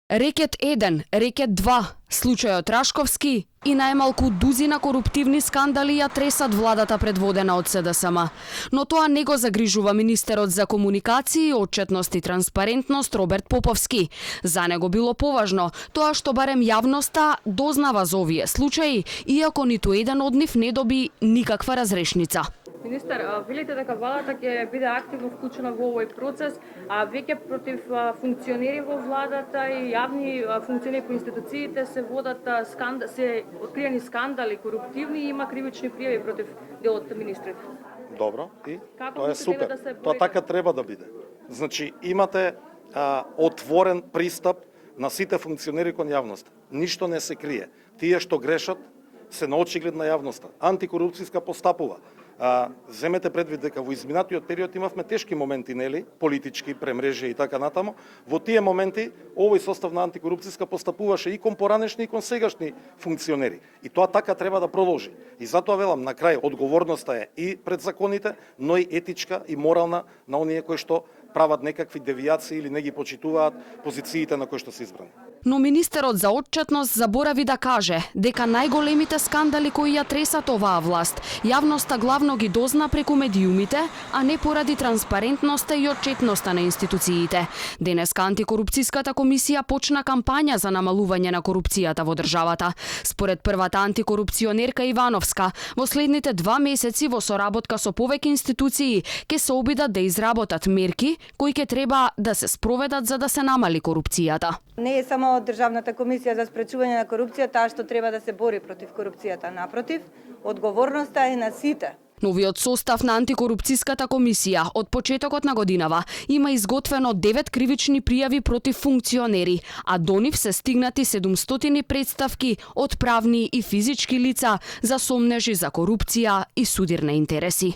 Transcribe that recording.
Рекет 1, Рекет 2, случајот Рашковски и најмалку дузина коруптивни скандали ја тресат владата предводена од СДСМ. Но тоа не го загрижува министерот за комуникации, отчетност и транспарентност Роберт Поповски. За него било поважно тоа што барем јавноста дознава за овие случаи, иако ниту еден од нив не доби никаква разрешница. Министер, велите дека владата ќе биде активно вклучена во овој процес, а веќе против функционери во владата и јавни функционери по институциите се водат се откриени скандали коруптивни и има кривични пријави против дел од министрите. Добро, и Како тоа е мислите супер. да се Тоа борите? така треба да биде. Значи, имате отворен пристап на сите функционери кон јавноста. Ништо не се крие. Тие што грешат се на очиглед на јавноста. Антикорупцијска постапува. Земете предвид дека во изминатиот период имавме тешки моменти, нели, политички, премрежи и така натаму. Во тие моменти овој состав на антикорупцијска постапуваше и кон поранешни и кон сегашни функционери. И тоа така треба да продолжи. И затоа велам на крај одговорноста е и пред законите, но и етичка и морална на оние кои што прават некакви девијации или не ги почитуваат позициите на кои што се избрани. Но министерот за отчетност заборави да каже дека најголемите скандали кои ја тресат оваа власт, јавноста главно ги дозна преку медиумите, а не поради транспарентноста и отчетноста на институциите. Денеска антикорупцијската комисија почна кампања за намалување на корупцијата во државата. Според првата антикорупционерка Ивановска, во следните 2 месеци во соработка со повеќе институции ќе се обидат да изработат мерки кои ќе треба да се спроведат за да се намали корупцијата. Не е само Државната комисија за спречување на корупција таа што треба да се бори против корупцијата. Напротив, одговорноста е на сите. Новиот состав на антикорупцијската комисија од почетокот на годинава има изготвено 9 кривични пријави против функционери, а до нив се стигнати 700 представки од правни и физички лица за сомнежи за корупција и судирни интереси.